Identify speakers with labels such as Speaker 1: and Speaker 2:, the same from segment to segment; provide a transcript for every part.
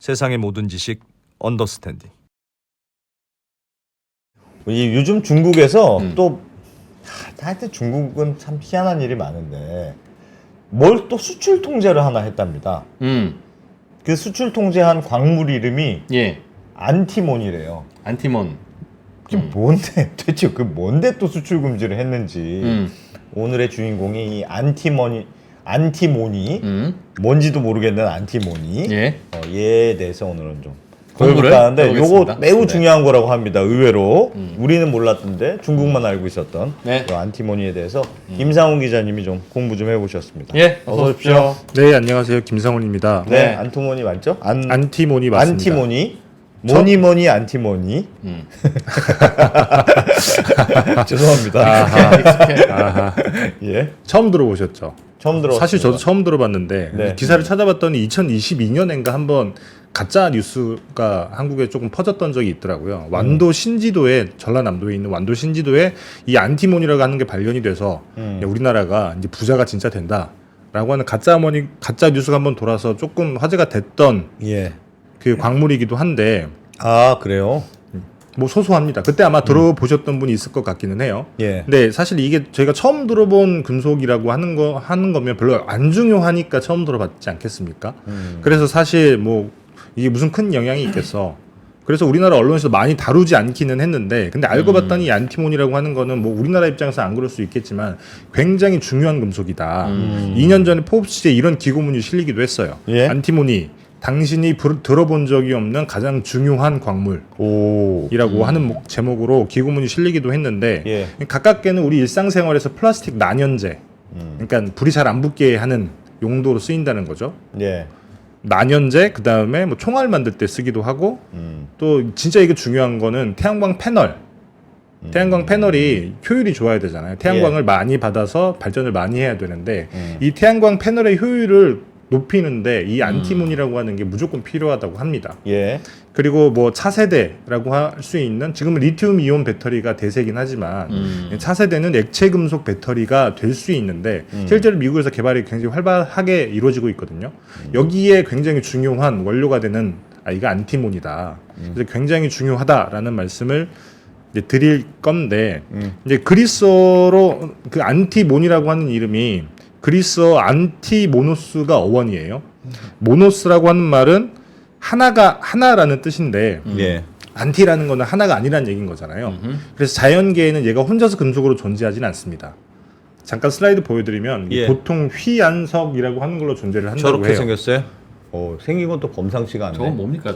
Speaker 1: 세상의 모든 지식 언더스탠딩.
Speaker 2: 이 요즘 중국에서 또 하여튼 중국은 참 희한한 일이 많은데 뭘 또 수출 통제를 하나 했답니다. 그 수출 통제한 광물 이름이
Speaker 3: 예.
Speaker 2: 안티몬이래요.
Speaker 3: 안티몬.
Speaker 2: 그게 뭔데 대체 그 뭔데 또 수출 금지를 했는지 오늘의 주인공이 이 안티모니 뭔지도 모르겠는 안티모니
Speaker 3: 예.
Speaker 2: 얘에 대해서 오늘은 좀
Speaker 3: 공부를
Speaker 2: 배워볼까 하는데
Speaker 3: 해보겠습니다.
Speaker 2: 요거 매우
Speaker 3: 네.
Speaker 2: 중요한 거라고 합니다. 의외로 우리는 몰랐던데 중국만 알고 있었던
Speaker 3: 네.
Speaker 2: 이 안티모니에 대해서 김상훈 기자님이 좀 공부 좀 해보셨습니다.
Speaker 3: 예. 어서 오십시오.
Speaker 4: 네, 안녕하세요. 김상훈입니다.
Speaker 2: 네,
Speaker 3: 네.
Speaker 2: 안티모니 맞죠?
Speaker 4: 안티모니 맞습니다.
Speaker 2: 안티모니 뭐니 안티모니 죄송합니다.
Speaker 4: 아하.
Speaker 2: 예,
Speaker 4: 처음 들어보셨죠?
Speaker 2: 처음 들어.
Speaker 4: 사실 저도 처음 들어봤는데
Speaker 2: 네.
Speaker 4: 기사를 찾아봤더니 2022년인가 한번 가짜 뉴스가 한국에 조금 퍼졌던 적이 있더라고요. 완도 신지도에 전라남도에 있는 완도 신지도에 이 안티몬이라고 하는 게 발견이 돼서 우리나라가 이제 부자가 진짜 된다라고 하는 가짜 뉴스가 한번 돌아서 조금 화제가 됐던
Speaker 2: 예.
Speaker 4: 그 광물이기도 한데
Speaker 2: 아 그래요?
Speaker 4: 뭐 소소합니다. 그때 아마 들어보셨던 분이 있을 것 같기는 해요.
Speaker 2: 예.
Speaker 4: 근데 사실 이게 저희가 처음 들어본 금속이라고 하는 거면 별로 안 중요하니까 처음 들어봤지 않겠습니까? 그래서 사실 뭐 이게 무슨 큰 영향이 있겠어. 그래서 우리나라 언론에서 많이 다루지 않기는 했는데, 근데 알고 봤더니 이 안티몬이라고 하는 거는 뭐 우리나라 입장에서 안 그럴 수 있겠지만 굉장히 중요한 금속이다. 2년 전에 포브스에 이런 기고문이 실리기도 했어요.
Speaker 2: 예?
Speaker 4: 안티몬이 당신이 들어본 적이 없는 가장 중요한 광물이라고
Speaker 2: 오.
Speaker 4: 하는 제목으로 기고문이 실리기도 했는데,
Speaker 2: 예.
Speaker 4: 가깝게는 우리 일상생활에서 플라스틱 난연제, 그러니까 불이 잘 안 붙게 하는 용도로 쓰인다는 거죠.
Speaker 2: 예.
Speaker 4: 난연제, 그 다음에 뭐 총알 만들 때 쓰기도 하고, 또 진짜 이게 중요한 거는 태양광 패널. 태양광 패널이 효율이 좋아야 되잖아요. 태양광을 많이 받아서 발전을 많이 해야 되는데, 이 태양광 패널의 효율을 높이는데 이 안티몬이라고 하는 게 무조건 필요하다고 합니다.
Speaker 2: 예.
Speaker 4: 그리고 뭐 차세대라고 할 수 있는, 지금은 리튬 이온 배터리가 대세긴 하지만 차세대는 액체 금속 배터리가 될 수 있는데 실제로 미국에서 개발이 굉장히 활발하게 이루어지고 있거든요. 여기에 굉장히 중요한 원료가 되는 이가 안티몬이다. 그래서 굉장히 중요하다라는 말씀을 이제 드릴 건데, 이제 그리스어로 그 안티몬이라고 하는 이름이 그리스어 안티모노스가 어원이에요. 모노스라고 하는 말은 하나라는 뜻인데,
Speaker 2: 예.
Speaker 4: 안티라는 거는 하나가 아니라는 얘기인 거잖아요. 그래서 자연계에는 얘가 혼자서 금속으로 존재하진 않습니다. 잠깐 슬라이드 보여드리면
Speaker 2: 예.
Speaker 4: 보통 휘안석이라고 하는 걸로 존재를 한다고
Speaker 2: 저렇게
Speaker 4: 해요.
Speaker 2: 생겼어요? 생긴 건 또 범상치가 않네.
Speaker 3: 저건 뭡니까?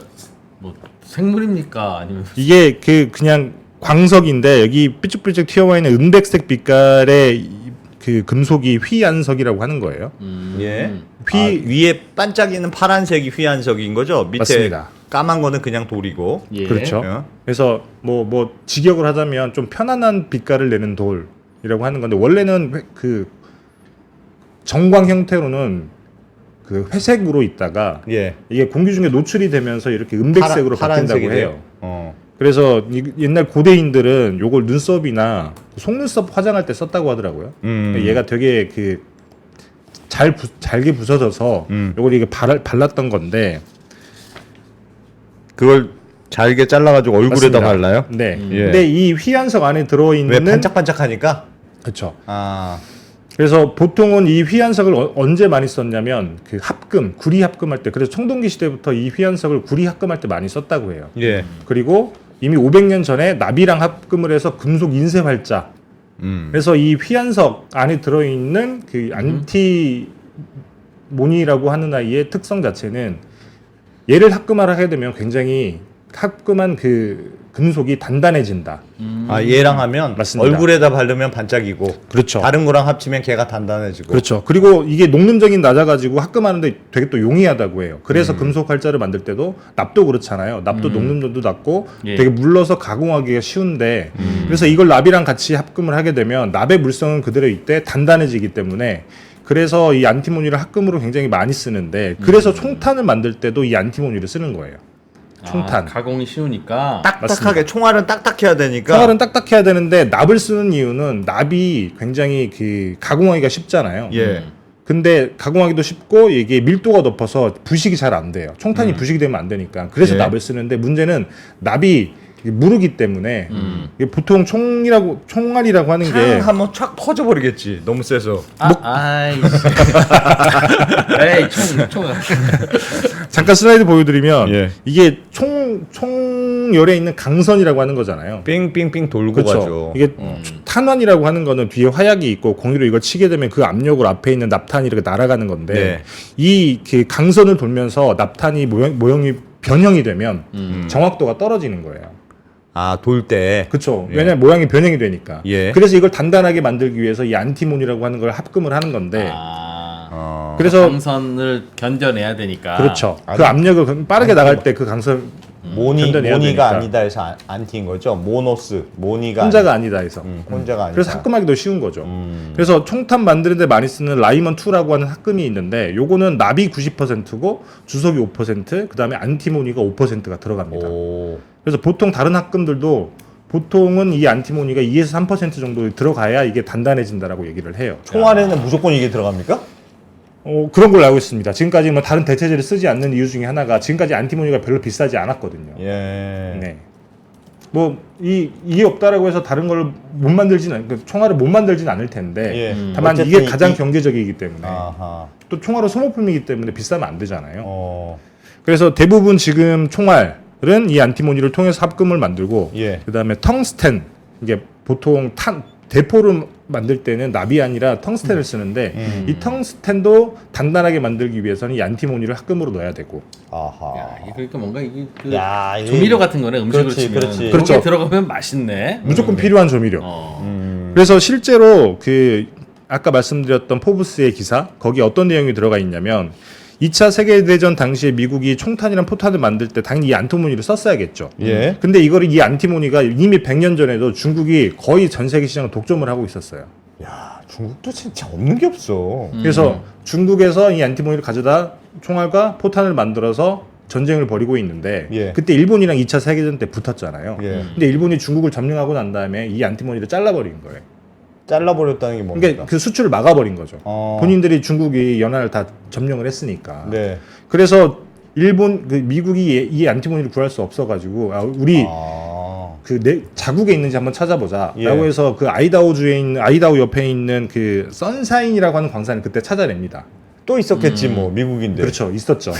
Speaker 3: 뭐 생물입니까? 아니면
Speaker 4: 이게 그냥 광석인데 여기 삐쭉삐쭉 튀어와 있는 은백색 빛깔의 그 금속이 휘안석이라고 하는 거예요.
Speaker 2: 예. 위에 반짝이는 파란색이 휘안석인 거죠? 밑에
Speaker 4: 맞습니다.
Speaker 2: 까만 거는 그냥 돌이고.
Speaker 3: 예.
Speaker 4: 그렇죠.
Speaker 2: 예.
Speaker 4: 그래서 뭐 직역을 하자면 좀 편안한 빛깔을 내는 돌이라고 하는 건데, 원래는 그 정광 형태로는 그 회색으로 있다가
Speaker 2: 예.
Speaker 4: 이게 공기 중에 노출이 되면서 이렇게 은백색으로
Speaker 2: 파란색이
Speaker 4: 바뀐다고 해요.
Speaker 2: 돼요.
Speaker 4: 그래서 옛날 고대인들은 요걸 눈썹이나 속눈썹 화장할 때 썼다고 하더라고요. 얘가 되게 그 잘게 부서져서 요걸 이게 발랐던 건데,
Speaker 2: 그걸 잘게 잘라가지고 얼굴에다
Speaker 4: 맞습니다.
Speaker 2: 발라요?
Speaker 4: 네.
Speaker 2: 예.
Speaker 4: 근데 이 휘안석 안에 들어있는
Speaker 2: 왜 반짝반짝하니까?
Speaker 4: 그렇죠.
Speaker 2: 아.
Speaker 4: 그래서 보통은 이 휘안석을 언제 많이 썼냐면 그 합금, 구리 합금할 때, 그래서 청동기 시대부터 이 휘안석을 구리 합금할 때 많이 썼다고 해요.
Speaker 2: 예.
Speaker 4: 그리고 이미 500년 전에 나비랑 합금을 해서 금속 인쇄 활자. 그래서 이 휘안석 안에 들어있는 그 안티모니라고 하는 아이의 특성 자체는 얘를 합금을 하게 되면 굉장히 합금한 그 금속이 단단해진다.
Speaker 2: 아 얘랑 하면
Speaker 4: 맞습니다.
Speaker 2: 얼굴에다 바르면 반짝이고
Speaker 4: 그렇죠.
Speaker 2: 다른 거랑 합치면 걔가 단단해지고.
Speaker 4: 그렇죠. 그리고 이게 녹름적이 낮아가지고 합금하는데 되게 또 용이하다고 해요. 그래서 금속 활자를 만들 때도 납도 그렇잖아요. 납도 녹름도도 낮고
Speaker 3: 예.
Speaker 4: 되게 물러서 가공하기가 쉬운데, 그래서 이걸 납이랑 같이 합금을 하게 되면 납의 물성은 그대로 있되 단단해지기 때문에, 그래서 이 안티모니를 합금으로 굉장히 많이 쓰는데, 그래서 총탄을 만들 때도 이 안티모니를 쓰는 거예요. 총탄.
Speaker 3: 가공이 쉬우니까.
Speaker 2: 딱딱하게 총알은 딱딱해야 되니까.
Speaker 4: 총알은 딱딱해야 되는데 납을 쓰는 이유는 납이 굉장히 그 가공하기가 쉽잖아요.
Speaker 2: 예.
Speaker 4: 근데 가공하기도 쉽고 이게 밀도가 높아서 부식이 잘 안 돼요. 총탄이 부식이 되면 안 되니까. 그래서
Speaker 2: 예.
Speaker 4: 납을 쓰는데 문제는 납이 무르기 때문에 이게 보통 총알이라고 하는 게
Speaker 1: 탕 하면 촥 퍼져버리겠지. 너무 세서.
Speaker 3: 아이씨. 에이, 총.
Speaker 4: 잠깐 슬라이드 보여드리면
Speaker 1: 예.
Speaker 4: 이게 총열에 있는 강선이라고 하는 거잖아요.
Speaker 1: 삥삥삥 돌고
Speaker 4: 그렇죠.
Speaker 1: 가죠.
Speaker 4: 이게 탄환이라고 하는 거는 뒤에 화약이 있고 공유로 이걸 치게 되면 그 압력으로 앞에 있는 납탄이 이렇게 날아가는 건데
Speaker 1: 네.
Speaker 4: 이 그 강선을 돌면서 납탄이 모형이 변형이 되면 정확도가 떨어지는 거예요.
Speaker 1: 아, 돌 때.
Speaker 4: 그렇죠.
Speaker 1: 예.
Speaker 4: 왜냐면 모양이 변형이 되니까.
Speaker 1: 예.
Speaker 4: 그래서 이걸 단단하게 만들기 위해서 이 안티몬이라고 하는 걸 합금을 하는 건데 그래서
Speaker 3: 강선을 견뎌내야 되니까.
Speaker 4: 그렇죠. 그 압력을 빠르게 나갈 때 그 강선 견뎌내야
Speaker 2: 모니가
Speaker 4: 되니까.
Speaker 2: 아니다 해서 안티인 거죠. 모노스, 모니가
Speaker 4: 혼자가 아니다 해서.
Speaker 2: 혼자가 아니다.
Speaker 4: 그래서 합금하기도 쉬운 거죠. 그래서 총탄 만드는데 많이 쓰는 라이먼 2라고 하는 합금이 있는데 요거는 납이 90%고 주석이 5%, 그다음에 안티모니가 5%가 들어갑니다.
Speaker 2: 오.
Speaker 4: 그래서 보통 다른 합금들도 보통은 이 안티모니가 2에서 3% 정도 들어가야 이게 단단해진다라고 얘기를 해요.
Speaker 2: 총알에는 무조건 이게 들어갑니까?
Speaker 4: 그런 걸로 알고 있습니다. 지금까지 뭐 다른 대체제를 쓰지 않는 이유 중에 하나가 지금까지 안티모니가 별로 비싸지 않았거든요.
Speaker 2: 예.
Speaker 4: 네. 뭐 이게 없다라고 해서 다른 걸 못 만들지는 총알을 못 만들지는 않을 텐데
Speaker 2: 예.
Speaker 4: 다만
Speaker 2: 어쨌든
Speaker 4: 이게 가장 경제적이기 때문에
Speaker 2: 아하.
Speaker 4: 또 총알은 소모품이기 때문에 비싸면 안 되잖아요.
Speaker 2: 그래서
Speaker 4: 그래서 대부분 지금 총알은 이 안티모니를 통해서 합금을 만들고
Speaker 2: 예.
Speaker 4: 그다음에 텅스텐 이게 보통 대포를 만들 때는 납이 아니라 텅스텐을 쓰는데 이 텅스텐도 단단하게 만들기 위해서는 이 안티모니를 합금으로 넣어야 되고
Speaker 2: 아하.
Speaker 3: 야, 이게 그러니까 뭔가 이게 그
Speaker 2: 야, 이게-
Speaker 3: 조미료 같은 거네. 음식으로
Speaker 2: 그렇지,
Speaker 3: 치면.
Speaker 2: 그렇지.
Speaker 3: 그렇게
Speaker 4: 그렇죠.
Speaker 3: 들어가면 맛있네.
Speaker 4: 무조건 필요한 조미료.
Speaker 3: 어.
Speaker 4: 그래서 실제로 그 아까 말씀드렸던 포브스의 기사 거기 어떤 내용이 들어가 있냐면 2차 세계대전 당시에 미국이 총탄이랑 포탄을 만들 때 당연히 이 안티모니를 썼어야겠죠.
Speaker 2: 예.
Speaker 4: 근데 이거를 이 안티모니가 이미 100년 전에도 중국이 거의 전 세계 시장을 독점을 하고 있었어요.
Speaker 2: 야, 중국도 진짜 없는 게 없어.
Speaker 4: 그래서 중국에서 이 안티모니를 가져다 총알과 포탄을 만들어서 전쟁을 벌이고 있는데
Speaker 2: 예.
Speaker 4: 그때 일본이랑 2차 세계대전 때 붙었잖아요.
Speaker 2: 예.
Speaker 4: 근데 일본이 중국을 점령하고 난 다음에 이 안티모니를 잘라버린 거예요.
Speaker 2: 잘라버렸다는 게 뭡니까?
Speaker 4: 그러니까 그 수출을 막아버린 거죠.
Speaker 2: 어.
Speaker 4: 본인들이 중국이 연안을 다 점령을 했으니까.
Speaker 2: 네.
Speaker 4: 그래서 미국이 이 안티모니를 구할 수 없어가지고 우리
Speaker 2: 아.
Speaker 4: 자국에 있는지 한번 찾아보자라고
Speaker 2: 예.
Speaker 4: 해서 그 아이다호 옆에 있는 그 선샤인이라고 하는 광산을 그때 찾아냅니다.
Speaker 2: 또 있었겠지 뭐 미국인데.
Speaker 4: 그렇죠, 있었죠.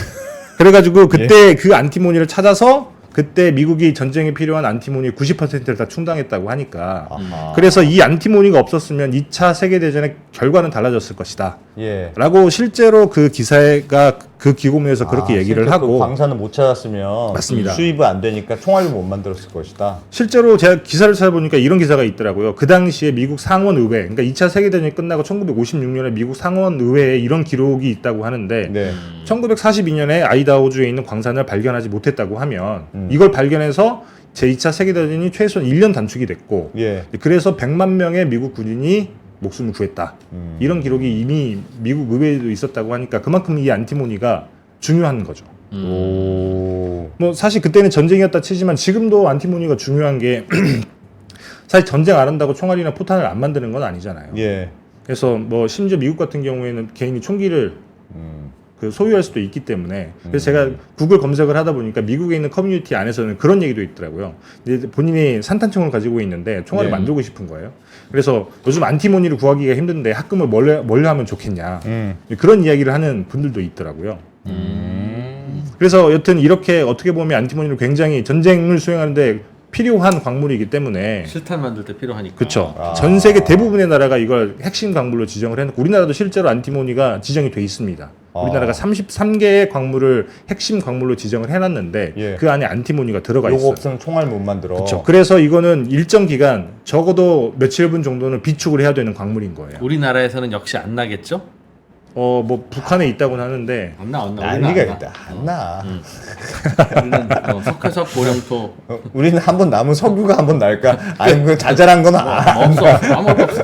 Speaker 4: 그래가지고 그때 그 안티모니를 찾아서 그때 미국이 전쟁에 필요한 안티모니의 90%를 다 충당했다고 하니까
Speaker 2: 아하.
Speaker 4: 그래서 이 안티모니가 없었으면 2차 세계대전의 결과는 달라졌을 것이다.
Speaker 2: 예.
Speaker 4: 라고 실제로 그 기사가 그 기고문에서 그렇게 얘기를
Speaker 2: 실제
Speaker 4: 하고
Speaker 2: 그 광산을 못 찾았으면
Speaker 4: 맞습니다.
Speaker 2: 수입이 안 되니까 총알을 못 만들었을 것이다.
Speaker 4: 실제로 제가 기사를 찾아보니까 이런 기사가 있더라고요. 그 당시에 미국 상원의회, 그러니까 2차 세계대전이 끝나고 1956년에 미국 상원의회에 이런 기록이 있다고 하는데
Speaker 2: 네.
Speaker 4: 1942년에 아이다호주에 있는 광산을 발견하지 못했다고 하면 이걸 발견해서 제2차 세계대전이 최소한 1년 단축이 됐고
Speaker 2: 예.
Speaker 4: 그래서 100만 명의 미국 군인이 목숨을 구했다. 이런 기록이 이미 미국 의회에도 있었다고 하니까 그만큼 이 안티모니가 중요한 거죠.
Speaker 2: 오.
Speaker 4: 뭐 사실 그때는 전쟁이었다 치지만 지금도 안티모니가 중요한 게 사실 전쟁 안 한다고 총알이나 포탄을 안 만드는 건 아니잖아요.
Speaker 2: 예.
Speaker 4: 그래서 뭐 심지어 미국 같은 경우에는 개인이 총기를 그 소유할 수도 있기 때문에 그래서 제가 구글 검색을 하다 보니까 미국에 있는 커뮤니티 안에서는 그런 얘기도 있더라고요. 이제 본인이 산탄총을 가지고 있는데 총알을
Speaker 2: 네.
Speaker 4: 만들고 싶은 거예요. 그래서 요즘 안티모니를 구하기가 힘든데 합금을 뭘로 하면 좋겠냐 그런 이야기를 하는 분들도 있더라고요. 그래서 여튼 이렇게 어떻게 보면 안티모니는 굉장히 전쟁을 수행하는데 필요한 광물이기 때문에
Speaker 3: 실탄 만들 때 필요하니까.
Speaker 4: 그렇죠.
Speaker 2: 아.
Speaker 4: 전 세계 대부분의 나라가 이걸 핵심 광물로 지정을 해놓고 우리나라도 실제로 안티모니가 지정이 돼 있습니다. 우리나라가 33개의 광물을 핵심 광물로 지정을 해놨는데
Speaker 2: 예.
Speaker 4: 그 안에 안티모니가 들어가
Speaker 2: 요거
Speaker 4: 있어요.
Speaker 2: 없으면 총알 못 만들어.
Speaker 4: 그렇죠. 그래서 이거는 일정 기간 적어도 며칠 분 정도는 비축을 해야 되는 광물인 거예요.
Speaker 3: 우리나라에서는 역시 안 나겠죠?
Speaker 4: 뭐 북한에 있다고는 하는데
Speaker 3: 안 나.
Speaker 2: 난리가
Speaker 3: 우리는 안 나.
Speaker 2: 있다. 안 나.
Speaker 3: 우리는 석회석 고령토
Speaker 2: 우리는 한 번 남은 석유가 한 번 날까? 아니면 그 자잘한 건
Speaker 3: 없어. 아무것도 없어.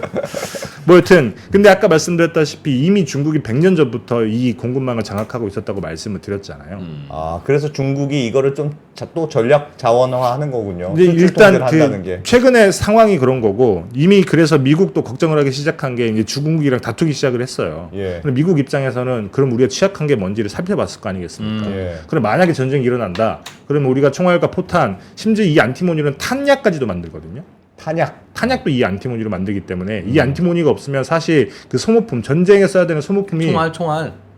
Speaker 4: 뭐 여튼 근데 아까 말씀드렸다시피 이미 중국이 100년 전부터 이 공급망을 장악하고 있었다고 말씀을 드렸잖아요.
Speaker 2: 아, 그래서 중국이 이거를 좀 또 전략 자원화하는 거군요.
Speaker 4: 근데
Speaker 2: 수출
Speaker 4: 일단
Speaker 2: 통제를 한다는 게.
Speaker 4: 최근에 상황이 그런 거고 이미 그래서 미국도 걱정을 하기 시작한 게 이제 중국이랑 다투기 시작을 했어요.
Speaker 2: 예.
Speaker 4: 근데 미국 입장에서는 그럼 우리가 취약한 게 뭔지를 살펴봤을 거 아니겠습니까?
Speaker 2: 예.
Speaker 4: 그럼 만약에 전쟁이 일어난다. 그러면 우리가 총알과 포탄, 심지어 이 안티모니는 탄약까지도 만들거든요. 탄약도 이 안티모니로 만들기 때문에 이 안티모니가 없으면 사실 그 소모품 전쟁에 써야 되는 소모품이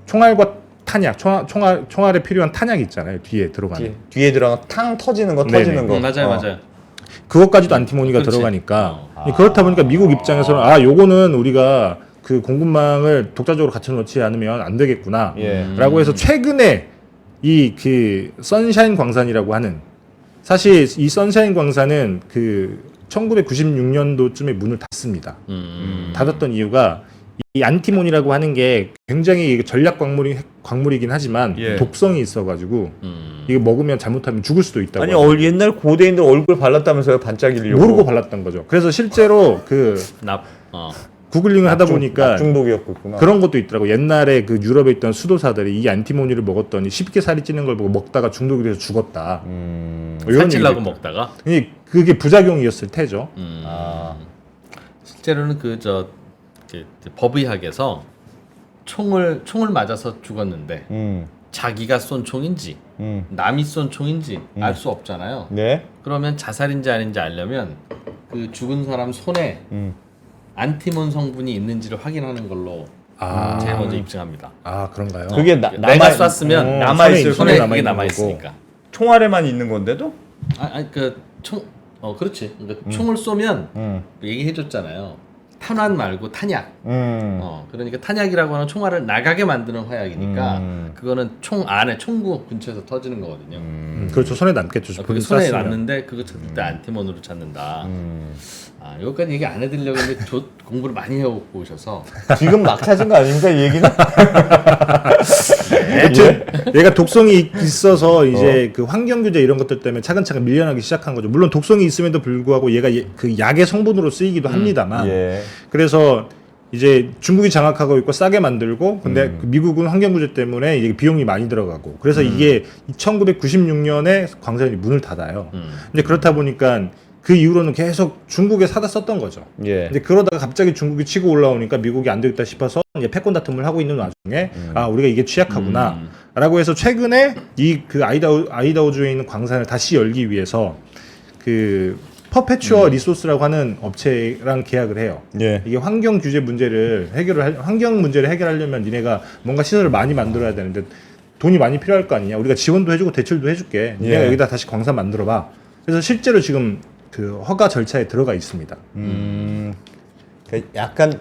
Speaker 4: 총알과 탄약, 총알에 필요한 탄약이 있잖아요. 뒤에 들어가는.
Speaker 2: 뒤에 들어가 탕 터지는 거
Speaker 4: 네네.
Speaker 2: 터지는 거.
Speaker 3: 맞아요.
Speaker 4: 그것까지도 안티모니가
Speaker 3: 그렇지.
Speaker 4: 들어가니까 그렇다 보니까 미국 입장에서는 요거는 우리가 그 공급망을 독자적으로 갖춰 놓지 않으면 안 되겠구나.
Speaker 2: 예.
Speaker 4: 라고 해서 최근에 이 그 선샤인 광산이라고 하는 사실 이 선샤인 광산은 그 1996년도쯤에 문을 닫습니다. 닫았던 이유가 이 안티몬이라고 하는 게 굉장히 전략 광물이긴 하지만
Speaker 1: 예.
Speaker 4: 독성이 있어가지고 이거 먹으면 잘못하면 죽을 수도 있다고.
Speaker 2: 아니
Speaker 4: 하더라고요.
Speaker 2: 옛날 고대인들 얼굴 발랐다면서요, 반짝이려고.
Speaker 4: 모르고 발랐던 거죠. 그래서 실제로 그 구글링을 하다 보니까
Speaker 2: 중독이었구나.
Speaker 4: 그런 것도 있더라고. 옛날에 그 유럽에 있던 수도사들이 이 안티모니를 먹었더니 쉽게 살이 찌는 걸 보고 먹다가 중독이 돼서 죽었다. 뭐 이런
Speaker 3: 살찔라고
Speaker 4: 얘기도
Speaker 3: 먹다가.
Speaker 4: 있- 그게 부작용이었을 테죠.
Speaker 2: 아.
Speaker 3: 실제로는 법의학에서 총을 맞아서 죽었는데 자기가 쏜 총인지 남이 쏜 총인지 알 수 없잖아요.
Speaker 2: 네.
Speaker 3: 그러면 자살인지 아닌지 알려면 그 죽은 사람 손에 안티몬 성분이 있는지를 확인하는 걸로 제일 먼저 입증합니다.
Speaker 4: 아 그런가요?
Speaker 2: 그게
Speaker 3: 내가 쐈으면
Speaker 2: 남아있을
Speaker 3: 손에
Speaker 4: 남아
Speaker 3: 그게
Speaker 4: 있는
Speaker 3: 남아
Speaker 4: 거고.
Speaker 3: 있으니까.
Speaker 2: 총알에만 있는 건데도?
Speaker 3: 그렇지. 그러니까 총을 쏘면 얘기해줬잖아요. 탄환 말고 탄약. 그러니까 탄약이라고 하는 총알을 나가게 만드는 화약이니까 그거는 총 안에 총구 근처에서 터지는 거거든요.
Speaker 4: 그렇죠. 손에 남겠죠.
Speaker 3: 그게 손에 남는데 그거 찾을 때 안티몬으로 찾는다. 여기까지 얘기 안 해드리려고 했는데 공부를 많이 해오고 오셔서
Speaker 2: 지금 막 찾은 거 아닙니까, 이 얘기는?
Speaker 4: 여튼 얘가 독성이 있어서 이제 그 환경 규제 이런 것들 때문에 차근차근 밀려나기 시작한 거죠. 물론 독성이 있음에도 불구하고 얘가 그 약의 성분으로 쓰이기도 합니다만.
Speaker 2: 예.
Speaker 4: 그래서 이제 중국이 장악하고 있고 싸게 만들고 근데 그 미국은 환경 규제 때문에 이게 비용이 많이 들어가고 그래서 이게 1996년에 광산이 문을 닫아요. 근데 그렇다 보니까 그 이후로는 계속 중국에 사다 썼던 거죠.
Speaker 2: 예.
Speaker 4: 근데 그러다가 갑자기 중국이 치고 올라오니까 미국이 안 되겠다 싶어서 이제 패권 다툼을 하고 있는 와중에 우리가 이게 취약하구나라고 해서 최근에 이 그 아이다호주에 있는 광산을 다시 열기 위해서 그 퍼페추어 리소스라고 하는 업체랑 계약을 해요.
Speaker 2: 예.
Speaker 4: 이게 환경 규제 문제를 환경 문제를 해결하려면 니네가 뭔가 시설을 많이 만들어야 되는데 돈이 많이 필요할 거 아니냐. 우리가 지원도 해주고 대출도 해줄게. 니네가
Speaker 2: 예.
Speaker 4: 여기다 다시 광산 만들어봐. 그래서 실제로 지금 그 허가 절차에 들어가 있습니다.
Speaker 2: 그 약간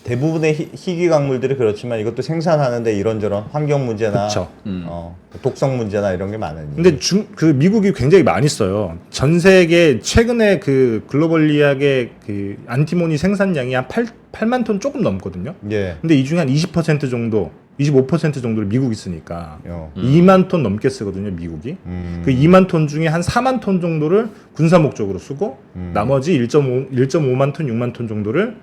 Speaker 2: 대부분의 희귀 광물들이 그렇지만 이것도 생산하는데 이런저런 환경 문제나
Speaker 4: 그쵸.
Speaker 2: 독성 문제나 이런 게 많으니.
Speaker 4: 근데 그 미국이 굉장히 많이 써요. 전 세계 최근에 그 글로벌리학의 그 안티모니 생산량이 한 8만 톤 조금 넘거든요.
Speaker 2: 예.
Speaker 4: 근데 이 중에 한 20% 정도, 25% 정도를 미국이 쓰니까 2만 톤 넘게 쓰거든요, 미국이. 그 2만 톤 중에 한 4만 톤 정도를 군사 목적으로 쓰고 나머지 1.5만 톤, 6만 톤 정도를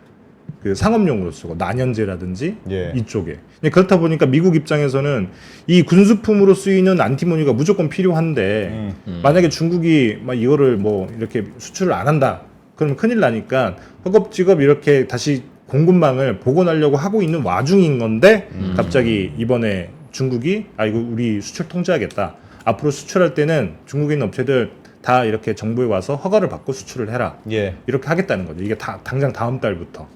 Speaker 4: 그 상업용으로 쓰고 난연제라든지
Speaker 2: 예.
Speaker 4: 이쪽에. 근데 그렇다 보니까 미국 입장에서는 이 군수품으로 쓰이는 안티모니가 무조건 필요한데 만약에 중국이 막 이거를 뭐 이렇게 수출을 안 한다. 그러면 큰일 나니까 허겁지겁 이렇게 다시 공급망을 복원하려고 하고 있는 와중인 건데 갑자기 이번에 중국이 이거 우리 수출 통제하겠다. 앞으로 수출할 때는 중국에 있는 업체들 다 이렇게 정부에 와서 허가를 받고 수출을 해라.
Speaker 2: 예.
Speaker 4: 이렇게 하겠다는 거죠. 이게 당장 다음 달부터.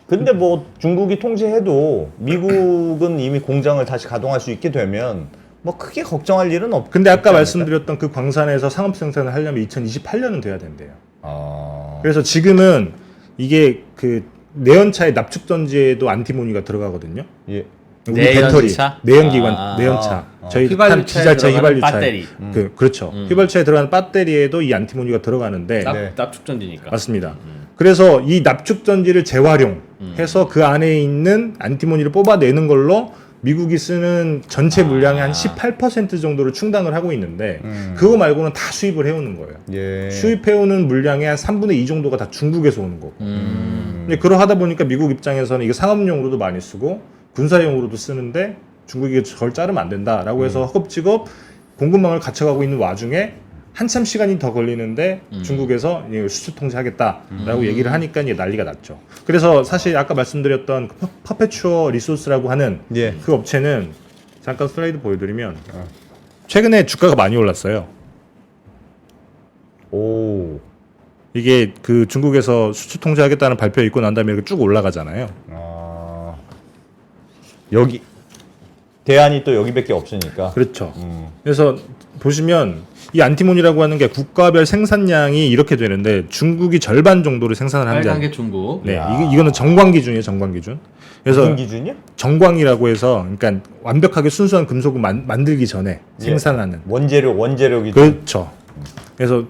Speaker 2: 근데 뭐 중국이 통제해도 미국은 이미 공장을 다시 가동할 수 있게 되면 뭐 크게 걱정할 일은 없.
Speaker 4: 근데 아까
Speaker 2: 없지 않을까?
Speaker 4: 말씀드렸던 그 광산에서 상업 생산을 하려면 2028년은 돼야 된대요.
Speaker 2: 아.
Speaker 4: 그래서 지금은 이게 그 내연차의 납축 전지에도 안티모니가 들어가거든요.
Speaker 2: 예.
Speaker 4: 우리
Speaker 3: 내연차?
Speaker 4: 배터리, 내연기관, 내연차. 저희
Speaker 3: 휘발유차에
Speaker 4: 디젤차
Speaker 3: 들어가는
Speaker 4: 휘발유차에
Speaker 3: 배터리.
Speaker 4: 그렇죠. 휘발유차에 들어가는 배터리에도 이 안티모니가 들어가는데
Speaker 2: 네.
Speaker 3: 납축전지니까.
Speaker 4: 맞습니다. 그래서 이 납축 전지를 재활용해서 그 안에 있는 안티모니를 뽑아내는 걸로 미국이 쓰는 전체 물량의 한 18% 정도를 충당을 하고 있는데 그거 말고는 다 수입을 해오는 거예요.
Speaker 2: 예.
Speaker 4: 수입해오는 물량의 한 3분의 2 정도가 다 중국에서 오는 거고. 근데 그러하다 보니까 미국 입장에서는 이게 상업용으로도 많이 쓰고 군사용으로도 쓰는데 중국이 저걸 자르면 안 된다라고 해서 허겁지겁 공급망을 갖춰가고 있는 와중에 한참 시간이 더 걸리는데 중국에서 이걸 수출 통제하겠다라고 얘기를 하니까 이제 난리가 났죠. 그래서 사실 아까 말씀드렸던 그 퍼페추어 리소스라고 하는
Speaker 1: 예.
Speaker 4: 그 업체는 잠깐 슬라이드 보여드리면 최근에 주가가 많이 올랐어요.
Speaker 2: 오.
Speaker 4: 이게 그 중국에서 수출 통제하겠다는 발표 있고 난 다음에 이렇게 쭉 올라가잖아요.
Speaker 2: 아. 여기 대안이 또 여기밖에 없으니까.
Speaker 4: 그렇죠. 그래서 보시면 이 안티몬이라고 하는 게 국가별 생산량이 이렇게 되는데 중국이 절반 정도를 생산을 하는데
Speaker 3: 빨간 게 중국.
Speaker 4: 네, 이거는 정광 기준이에요, 정광 기준. 그래서
Speaker 2: 무슨 기준이요?
Speaker 4: 정광이라고 해서 그러니까 완벽하게 순수한 금속을 만들기 전에
Speaker 2: 예. 네.
Speaker 4: 생산하는.
Speaker 2: 원재료 기준.
Speaker 4: 그렇죠. 그래서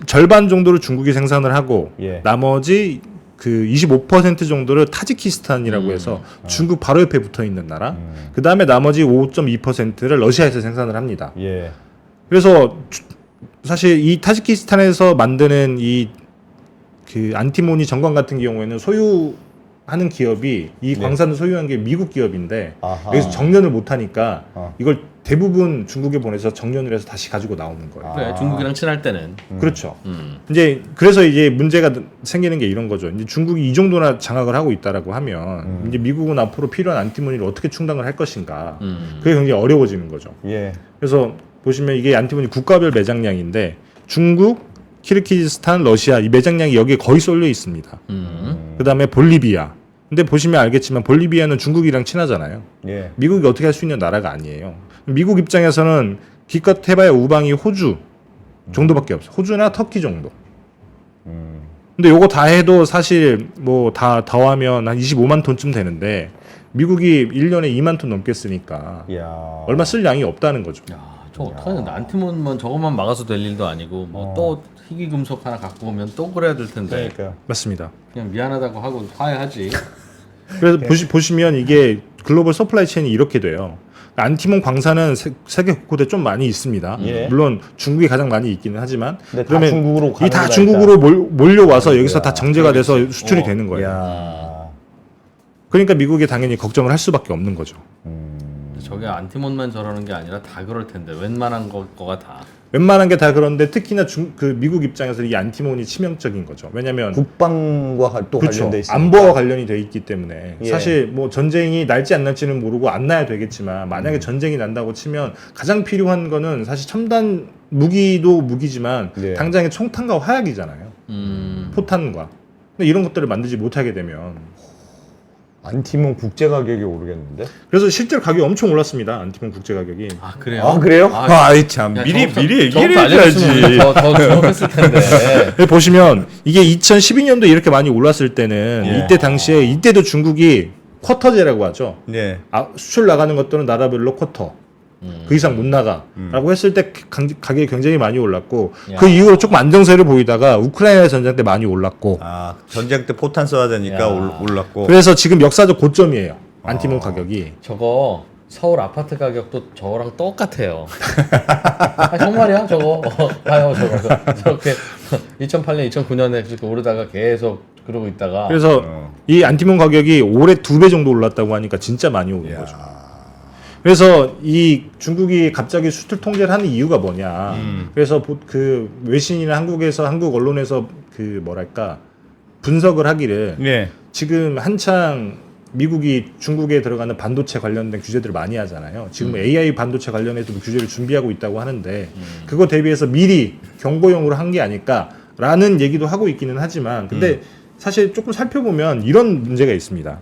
Speaker 4: 절반 정도를 중국이 생산을 하고
Speaker 2: 예.
Speaker 4: 나머지 그 25% 정도를 타지키스탄이라고 해서 중국 바로 옆에 붙어 있는 나라. 그 다음에 나머지 5.2%를 러시아에서 생산을 합니다.
Speaker 2: 예.
Speaker 4: 그래서 사실 이 타지키스탄에서 만드는 이 그 안티모니 정광 같은 경우에는 소유하는 기업이 이
Speaker 2: 네.
Speaker 4: 광산을 소유한 게 미국 기업인데
Speaker 2: 아하.
Speaker 4: 여기서 정년을 못 하니까
Speaker 2: 어.
Speaker 4: 이걸 대부분 중국에 보내서 정년을 해서 다시 가지고 나오는 거예요.
Speaker 3: 그래 중국이랑 친할 때는.
Speaker 4: 그렇죠. 이제 그래서 이제 문제가 생기는 게 이런 거죠. 이제 중국이 이 정도나 장악을 하고 있다라고 하면 이제 미국은 앞으로 필요한 안티모니를 어떻게 충당을 할 것인가. 그게 굉장히 어려워지는 거죠.
Speaker 2: 예.
Speaker 4: 그래서 보시면 이게 안티모니 국가별 매장량인데 중국, 키르기즈스탄, 러시아 이 매장량이 여기에 거의 쏠려 있습니다. 그다음에 볼리비아. 근데 보시면 알겠지만 볼리비아는 중국이랑 친하잖아요.
Speaker 2: 예.
Speaker 4: 미국이 어떻게 할 수 있는 나라가 아니에요. 미국 입장에서는 기껏 해봐야 우방이 호주 정도밖에 없어요. 호주나 터키 정도. 근데 요거 다 해도 사실 뭐 다 더하면 한 25만 톤쯤 되는데 미국이 1년에 2만 톤 넘게 쓰니까
Speaker 2: 이야.
Speaker 4: 얼마 쓸 양이 없다는 거죠.
Speaker 3: 야, 저 어떡하냐. 안티몬만 저것만 막아서 될 일도 아니고 뭐 또 희귀 금속 하나 갖고 오면 또 그래야 될 텐데.
Speaker 2: 그러니까.
Speaker 4: 맞습니다.
Speaker 3: 그냥 미안하다고 하고 화해하지.
Speaker 4: 그래서 보시면 이게 글로벌 서플라이 체인이 이렇게 돼요. 안티몬 광산은 세계 곳곳에 좀 많이 있습니다.
Speaker 2: 예.
Speaker 4: 물론 중국이 가장 많이 있기는 하지만
Speaker 2: 근데 다 중국으로 가는
Speaker 4: 이 다
Speaker 2: 거다
Speaker 4: 중국으로 몰려와서 여기서
Speaker 2: 야.
Speaker 4: 다 정제가 돼서 수출이 되는 거예요.
Speaker 2: 이야.
Speaker 4: 그러니까 미국이 당연히 걱정을 할 수밖에 없는 거죠.
Speaker 3: 저게 안티몬만 저러는 게 아니라 다 그럴 텐데 웬만한 거가 다.
Speaker 4: 웬만한 게 다 그런데 특히나 그 미국 입장에서 이 안티몬이 치명적인 거죠. 왜냐하면
Speaker 2: 국방과 또
Speaker 4: 그렇죠.
Speaker 2: 관련돼 있으니까.
Speaker 4: 안보와 관련이 돼 있기 때문에
Speaker 2: 예.
Speaker 4: 사실 뭐 전쟁이 날지 안 날지는 모르고 안 나야 되겠지만 만약에 전쟁이 난다고 치면 가장 필요한 거는 사실 첨단 무기도 무기지만
Speaker 2: 예.
Speaker 4: 당장에 총탄과 화약이잖아요. 포탄과. 근데 이런 것들을 만들지 못하게 되면
Speaker 2: 안티몬 국제 가격이 오르겠는데?
Speaker 4: 그래서 실제로 가격이 엄청 올랐습니다. 안티몬 국제 가격이.
Speaker 3: 아 그래요?
Speaker 2: 아, 그래요?
Speaker 1: 아이 참
Speaker 3: 야,
Speaker 1: 미리
Speaker 3: 저것도-
Speaker 1: 얘기를
Speaker 3: 저것도
Speaker 1: 해줘야지.
Speaker 3: 알려줬으면 더 주목했을 텐데.
Speaker 4: 여기 보시면 이게 2012년도 이렇게 많이 올랐을 때는
Speaker 1: 예.
Speaker 4: 이때 당시에 이때도 중국이 쿼터제라고 하죠.
Speaker 1: 네.
Speaker 4: 수출 나가는 것들은 나라별로 쿼터. 그 이상 못 나가라고 했을 때 가격이 굉장히 많이 올랐고
Speaker 3: 야.
Speaker 4: 그 이후로 조금 안정세를 보이다가 우크라이나 전쟁 때 많이 올랐고
Speaker 1: 아 전쟁 때 포탄 써야 되니까
Speaker 3: 야.
Speaker 1: 올랐고.
Speaker 4: 그래서 지금 역사적 고점이에요. 안티몬 가격이.
Speaker 3: 저거 서울 아파트 가격도 저거랑 똑같아요. 아, 정말이야 저거. 봐요 저거. 저렇게 2008년, 2009년에 오르다가 계속 그러고 있다가.
Speaker 4: 그래서 이 안티몬 가격이 올해 2배 정도 올랐다고 하니까 진짜 많이 오른 거죠. 그래서 이 중국이 갑자기 수출 통제를 하는 이유가 뭐냐. 그래서 그 외신이나 한국 언론에서 그 뭐랄까 분석을 하기를
Speaker 1: 네.
Speaker 4: 지금 한창 미국이 중국에 들어가는 반도체 관련된 규제들을 많이 하잖아요. 지금 AI 반도체 관련해서도 규제를 준비하고 있다고 하는데 그거 대비해서 미리 경고용으로 한 게 아닐까라는 얘기도 하고 있기는 하지만 근데 사실 조금 살펴보면 이런 문제가 있습니다.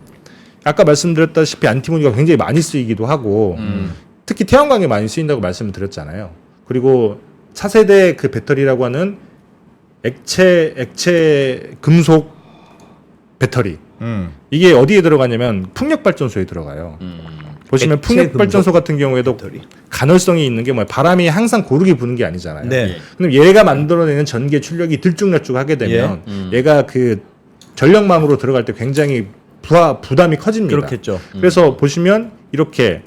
Speaker 4: 아까 말씀드렸다시피 안티모니가 굉장히 많이 쓰이기도 하고 특히 태양광에 많이 쓰인다고 말씀을 드렸잖아요. 그리고 차세대 그 배터리라고 하는 액체 금속 배터리 이게 어디에 들어가냐면 풍력발전소에 들어가요. 보시면
Speaker 1: 액체
Speaker 4: 풍력발전소 같은 경우에도 간헐성이 있는 게 뭐야? 바람이 항상 고르게 부는 게 아니잖아요.
Speaker 1: 네.
Speaker 4: 그럼 얘가 만들어내는 전기의 출력이 들쭉날쭉하게 되면 얘가 그 전력망으로 들어갈 때 굉장히 부담이 커집니다.
Speaker 1: 그렇겠죠.
Speaker 4: 그래서 보시면 이렇게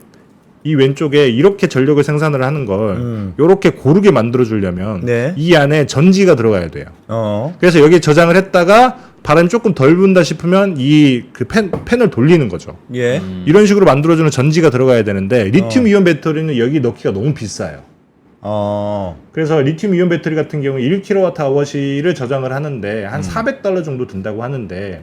Speaker 4: 이 왼쪽에 이렇게 전력을 생산을 하는 걸 이렇게 고르게 만들어 주려면
Speaker 2: 네.
Speaker 4: 이 안에 전지가 들어가야 돼요.
Speaker 2: 어.
Speaker 4: 그래서 여기에 저장을 했다가 바람이 조금 덜 분다 싶으면 이 그 팬을 돌리는 거죠.
Speaker 2: 예.
Speaker 4: 이런 식으로 만들어주는 전지가 들어가야 되는데 리튬 이온 배터리는 여기 넣기가 너무 비싸요.
Speaker 2: 어.
Speaker 4: 그래서 리튬 이온 배터리 같은 경우 1kWh를 저장을 하는데 한 $400 정도 든다고 하는데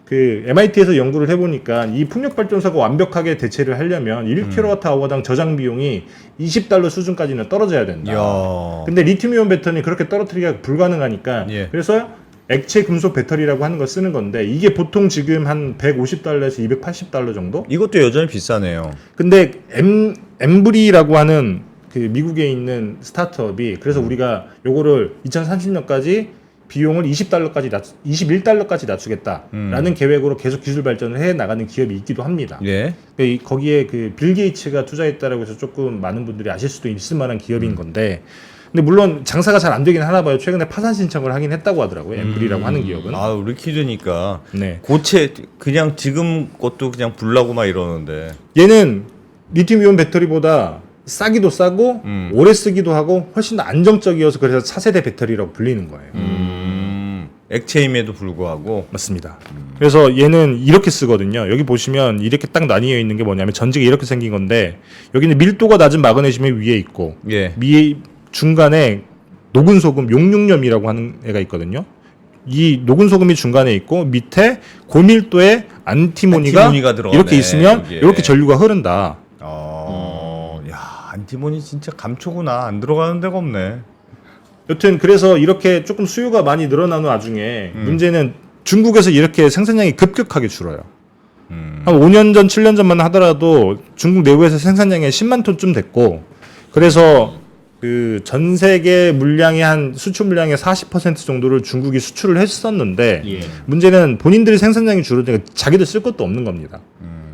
Speaker 4: 그 MIT에서 연구를 해보니까 이 풍력 발전소가 완벽하게 대체를 하려면 1kWh당 저장 비용이 $20 수준까지는 떨어져야 된다.
Speaker 2: 야.
Speaker 4: 근데 리튬 이온 배터리는 그렇게 떨어뜨리기가 불가능하니까
Speaker 2: 예.
Speaker 4: 그래서 액체 금속 배터리라고 하는 걸 쓰는 건데 이게 보통 지금 한 $150에서 $280 정도?
Speaker 2: 이것도 여전히 비싸네요.
Speaker 4: 근데 엠브리라고 하는 그 미국에 있는 스타트업이 그래서 우리가 요거를 2030년까지 비용을 $21까지 낮추겠다라는 계획으로 계속 기술 발전을 해 나가는 기업이 있기도 합니다.
Speaker 2: 예.
Speaker 4: 거기에 그 빌 게이츠가 투자했다라고 해서 조금 많은 분들이 아실 수도 있을 만한 기업인 건데 근데 물론 장사가 잘 안 되긴 하나 봐요. 최근에 파산 신청을 하긴 했다고 하더라고요. 엠브리라고 하는 기업은.
Speaker 2: 아, 우리 키드니까
Speaker 4: 네.
Speaker 2: 고체 그냥 지금 것도 그냥 불나고 막 이러는데.
Speaker 4: 얘는 리튬 이온 배터리보다 싸기도 싸고 오래 쓰기도 하고 훨씬 더 안정적이어서 그래서 차세대 배터리라고 불리는 거예요.
Speaker 2: 액체임에도 불구하고.
Speaker 4: 맞습니다. 그래서 얘는 이렇게 쓰거든요. 여기 보시면 이렇게 딱 나뉘어 있는 게 뭐냐면 전지가 이렇게 생긴 건데 여기는 밀도가 낮은 마그네슘이 위에 있고
Speaker 2: 예.
Speaker 4: 중간에 녹은 소금 용융염이라고 하는 애가 있거든요. 이 녹은 소금이 중간에 있고 밑에 고밀도의 안티모니가
Speaker 2: 들어가네,
Speaker 4: 이렇게 있으면
Speaker 2: 이게.
Speaker 4: 이렇게 전류가 흐른다.
Speaker 2: 야, 안티모니 진짜 감초구나. 안 들어가는 데가 없네.
Speaker 4: 여튼 그래서 이렇게 조금 수요가 많이 늘어나는 와중에 문제는 중국에서 이렇게 생산량이 급격하게 줄어요. 한 5년 전, 7년 전만 하더라도 중국 내부에서 생산량이 10만 톤쯤 됐고 그래서 그 전 세계 물량의 한 수출 물량의 40% 정도를 중국이 수출을 했었는데
Speaker 3: 예.
Speaker 4: 문제는 본인들이 생산량이 줄어드니까 자기들 쓸 것도 없는 겁니다.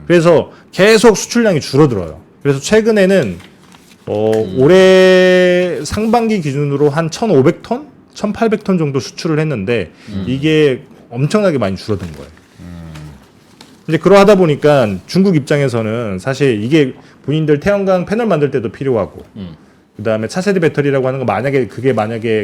Speaker 4: 그래서 계속 수출량이 줄어들어요. 그래서 최근에는 올해 상반기 기준으로 한 1,500톤, 1,800톤 정도 수출을 했는데 이게 엄청나게 많이 줄어든 거예요. 이제 그러하다 보니까 중국 입장에서는 사실 이게 본인들 태양광 패널 만들 때도 필요하고 그다음에 차세대 배터리라고 하는 거 만약에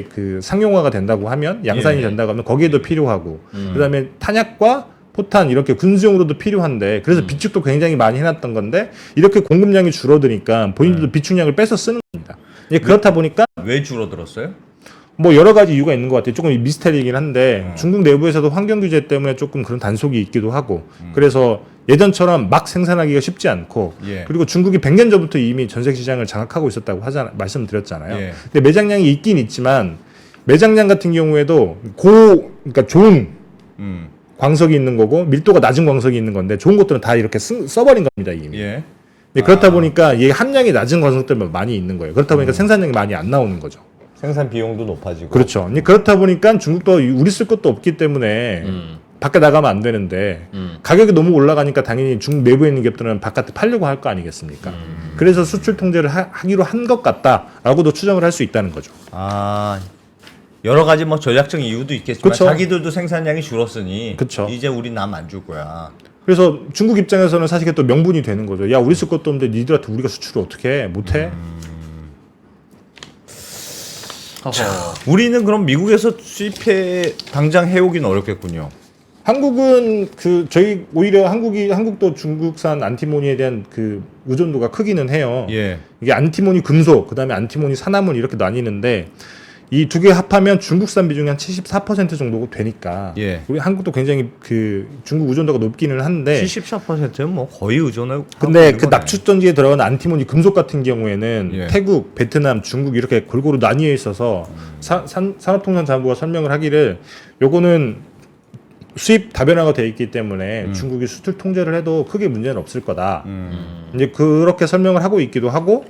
Speaker 4: 그 상용화가 된다고 하면 양산이
Speaker 2: 예.
Speaker 4: 된다고 하면 거기에도 필요하고 그다음에 탄약과 포탄 이렇게 군수용으로도 필요한데 그래서 비축도 굉장히 많이 해놨던 건데 이렇게 공급량이 줄어드니까 본인들도 비축량을 빼서 쓰는 겁니다. 이제 그렇다 보니까
Speaker 2: 왜 줄어들었어요?
Speaker 4: 뭐 여러 가지 이유가 있는 것 같아요. 조금 미스테리이긴 한데 중국 내부에서도 환경 규제 때문에 조금 그런 단속이 있기도 하고 그래서 예전처럼 막 생산하기가 쉽지 않고
Speaker 2: 예.
Speaker 4: 그리고 중국이 100년 전부터 이미 전세 시장을 장악하고 있었다고 말씀드렸잖아요.
Speaker 2: 예.
Speaker 4: 근데 매장량이 있긴 있지만 매장량 같은 경우에도 그러니까 좋은 광석이 있는 거고 밀도가 낮은 광석이 있는 건데 좋은 것들은 다 이렇게 써버린 겁니다 이미.
Speaker 2: 예.
Speaker 4: 그렇다 보니까 이 함량이 낮은 광석들만 많이 있는 거예요. 그렇다 보니까 생산량이 많이 안 나오는 거죠.
Speaker 2: 생산 비용도 높아지고.
Speaker 4: 그렇죠. 그렇다 보니까 중국도 우리 쓸 것도 없기 때문에 밖에 나가면 안 되는데 가격이 너무 올라가니까 당연히 중국 내부에 있는 기업들은 바깥에 팔려고 할 거 아니겠습니까? 그래서 수출 통제를 하기로 한 것 같다라고도 추정을 할 수 있다는 거죠.
Speaker 2: 아, 여러 가지 뭐 전략적 이유도 있겠지만
Speaker 4: 그쵸.
Speaker 2: 자기들도 생산량이 줄었으니
Speaker 4: 그쵸.
Speaker 2: 이제 우리 남 안 줄 거야.
Speaker 4: 그래서 중국 입장에서는 사실 그게 또 명분이 되는 거죠. 야, 우리 쓸 것도 없는데 니들한테 우리가 수출을 어떻게 해? 못 해?
Speaker 2: 우리는 그럼 미국에서 수입해 당장 해오기는 어렵겠군요.
Speaker 4: 한국은 저희 오히려 한국도 중국산 안티모니에 대한 그 의존도가 크기는 해요.
Speaker 2: 예.
Speaker 4: 이게 안티모니 금속, 그다음에 안티모니 산화물 이렇게 나뉘는데 이 두 개 합하면 중국산 비중이 한 74% 정도 되니까
Speaker 2: 예.
Speaker 4: 우리 한국도 굉장히 그 중국 의존도가 높기는 한데
Speaker 2: 74%는 뭐 거의 의존하고.
Speaker 4: 근데
Speaker 2: 있는
Speaker 4: 그
Speaker 2: 거네.
Speaker 4: 납축전지에 들어가는 안티모니 금속 같은 경우에는
Speaker 2: 예.
Speaker 4: 태국, 베트남, 중국 이렇게 골고루 나뉘어 있어서 산업통상자원부가 설명을 하기를 요거는 수입 다변화가 되어 있기 때문에 중국이 수출 통제를 해도 크게 문제는 없을 거다. 이제 그렇게 설명을 하고 있기도 하고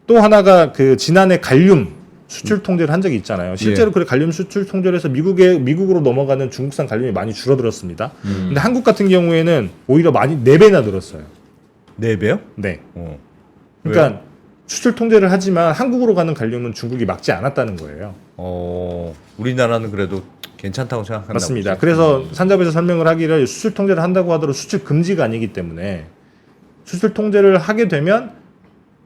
Speaker 4: 또 하나가 그 지난해 갈륨 수출 통제를 한 적이 있잖아요. 실제로 그 갈륨 수출 통제를 해서 미국으로 넘어가는 중국산 갈륨이 많이 줄어들었습니다. 근데 한국 같은 경우에는 오히려 많이 4배나 늘었어요.
Speaker 2: 4배요?
Speaker 4: 네.
Speaker 2: 왜요?
Speaker 4: 그러니까 수출 통제를 하지만 한국으로 가는 갈륨은 중국이 막지 않았다는 거예요.
Speaker 2: 우리나라는 그래도 괜찮다고 생각한다.
Speaker 4: 맞습니다. 그래서 산자부에서 설명을 하기를 수출 통제를 한다고 하더라도 수출 금지가 아니기 때문에 수출 통제를 하게 되면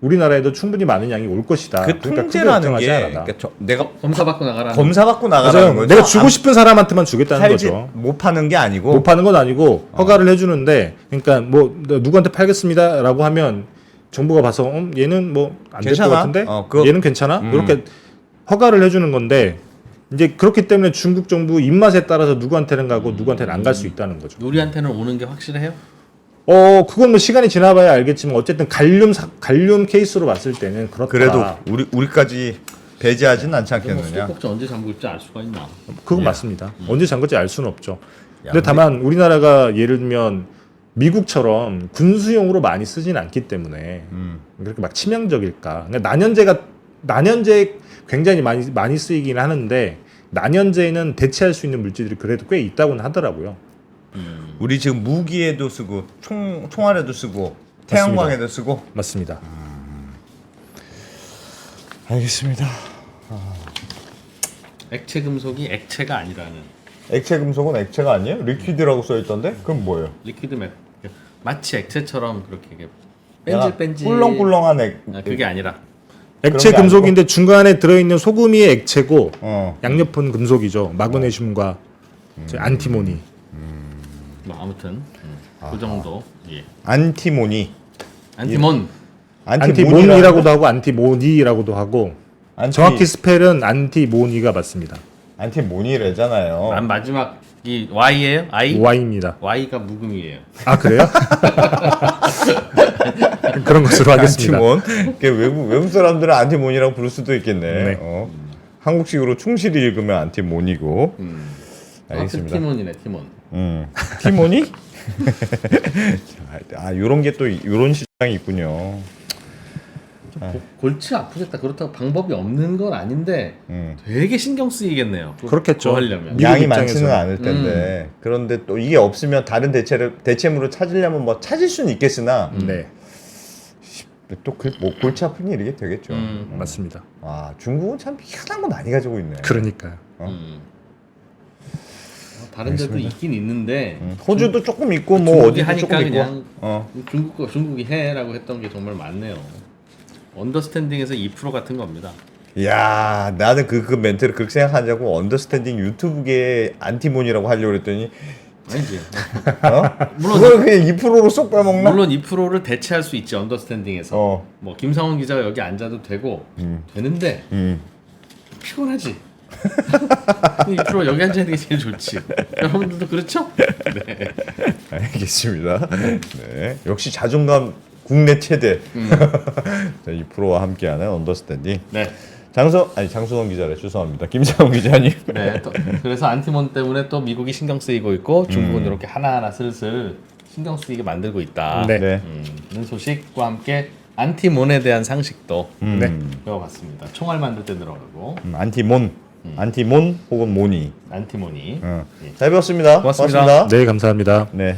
Speaker 4: 우리나라에도 충분히 많은 양이 올 것이다.
Speaker 1: 그
Speaker 4: 그러니까 크게
Speaker 1: 통제라는
Speaker 4: 걱정하지
Speaker 1: 게
Speaker 4: 않아라.
Speaker 1: 그러니까 내가
Speaker 3: 검사받고 나가라.
Speaker 1: 검사받고 나가라는
Speaker 4: 맞아요.
Speaker 1: 거죠.
Speaker 4: 내가 주고 싶은 사람한테만 주겠다는
Speaker 1: 팔지
Speaker 4: 거죠.
Speaker 1: 못 파는 게 아니고
Speaker 4: 못 파는 건 아니고 허가를 해주는데, 그러니까 뭐 누구한테 팔겠습니다라고 하면 정부가 봐서 얘는 뭐 안 될 것
Speaker 1: 괜찮아?
Speaker 4: 같은데,
Speaker 1: 그거-
Speaker 4: 얘는 괜찮아? 이렇게 허가를 해주는 건데, 이제 그렇기 때문에 중국 정부 입맛에 따라서 누구한테는 가고 누구한테는 안 갈 수 있다는 거죠.
Speaker 3: 우리한테는 오는 게 확실해요?
Speaker 4: 그건 뭐 시간이 지나봐야 알겠지만 어쨌든 갈륨 케이스로 봤을 때는 그렇다.
Speaker 1: 그래도 우리까지 배제하진 않지 않겠느냐.
Speaker 3: 수도꼭지 언제 잠글지 알 수가 있나?
Speaker 4: 그건 맞습니다. 언제 잠글지 알 수는 없죠.
Speaker 1: 야,
Speaker 4: 근데 다만 우리나라가 예를 들면 미국처럼 군수용으로 많이 쓰진 않기 때문에 그렇게 막 치명적일까? 그러니까 난연제 굉장히 많이 쓰이긴 하는데, 난연제는 대체할 수 있는 물질들이 그래도 꽤 있다고는 하더라고요.
Speaker 1: 우리 지금 무기에도 쓰고 총알에도 쓰고 태양광에도 쓰고.
Speaker 4: 맞습니다.
Speaker 2: 알겠습니다.
Speaker 3: 액체 금속이 액체가 아니라는
Speaker 2: 액체 금속은 액체가 아니에요? 리퀴드라고 써 있던데? 그럼 뭐예요?
Speaker 3: 리퀴드 마치 액체처럼 그렇게 이게
Speaker 2: 약간
Speaker 3: 뺀질뺀질
Speaker 2: 꿀렁꿀렁한 액.
Speaker 3: 그게 아니라
Speaker 4: 액체
Speaker 2: 그런 게
Speaker 4: 금속인데 중간에 들어있는 소금이 액체고
Speaker 2: 어.
Speaker 4: 양옆은 금속이죠. 마그네슘과 안티모니.
Speaker 3: 뭐 아무튼 그 정도. 예.
Speaker 1: 안티모니.
Speaker 3: 안티몬.
Speaker 4: 안티몬이라고도 하고 안티모니라고도 하고, 정확히 스펠은 안티모니가 맞습니다.
Speaker 2: 안티모니래잖아요.
Speaker 3: 마지막 이 Y예요? I?
Speaker 4: Y입니다.
Speaker 3: Y가 묵음이에요.
Speaker 4: 아, 그래요? 그런 것으로 하겠습니다.
Speaker 1: 안티몬. 그 외국 사람들은 안티몬이라고 부를 수도 있겠네.
Speaker 4: 네.
Speaker 1: 한국식으로 충실히 읽으면 안티몬이고. 알겠습니다.
Speaker 3: 티몬이네 티몬.
Speaker 1: 티모니? 요런 게 또 요런 시장이 있군요.
Speaker 3: 골치 아프겠다. 그렇다고 방법이 없는 건 아닌데 되게 신경 쓰이겠네요.
Speaker 4: 그렇겠죠.
Speaker 3: 그거 하려면.
Speaker 4: 미국
Speaker 1: 양이
Speaker 4: 입장에서는.
Speaker 1: 많지는 않을 텐데 그런데 또 이게 없으면 다른 대체물을 찾으려면 뭐 찾을 수는 있겠으나
Speaker 4: 네,
Speaker 1: 또 뭐 골치 아픈 일이 되겠죠.
Speaker 4: 맞습니다.
Speaker 1: 중국은 참 희한한 거 많이 가지고 있네.
Speaker 4: 그러니까요.
Speaker 3: 다른 데도 있긴 있는데
Speaker 1: 호주도 조금 있고 뭐
Speaker 3: 중국이
Speaker 1: 어디도
Speaker 3: 하니까
Speaker 1: 조금 있고.
Speaker 3: 그냥 중국이 해라고 했던 게 정말 많네요. 언더스탠딩에서 2% 같은 겁니다.
Speaker 1: 야, 나는 그 멘트를 그렇게 생각하냐고 언더스탠딩 유튜브계 안티몬이라고 하려고 그랬더니
Speaker 3: 아니지.
Speaker 1: 물론 그걸 그냥 2%로 쏙 빼먹나?
Speaker 3: 물론 2%를 대체할 수 있지 언더스탠딩에서. 뭐 김상원 기자가 여기 앉아도 되고 되는데 피곤하지. 2% 여기 앉아 있는 게 제일 좋지. 여러분들도 그렇죠? 네.
Speaker 1: 알겠습니다. 네, 역시 자존감 국내 최대. 자, 2%와 함께하는 언더스탠딩.
Speaker 3: 네.
Speaker 1: 장수원 기자래. 죄송합니다. 김상훈 기자님.
Speaker 3: 네. 그래서 안티몬 때문에 또 미국이 신경 쓰이고 있고 중국은 이렇게 하나하나 슬슬 신경 쓰이게 만들고 있다.
Speaker 4: 네.
Speaker 1: 네.
Speaker 3: 는 소식과 함께 안티몬에 대한 상식도
Speaker 4: 네.
Speaker 3: 배워봤습니다. 총알 만들 때 들어가고
Speaker 1: 안티몬 혹은 모니.
Speaker 3: 안티몬이.
Speaker 1: 잘 배웠습니다.
Speaker 3: 고맙습니다.
Speaker 1: 고맙습니다.
Speaker 4: 네, 감사합니다.
Speaker 1: 네.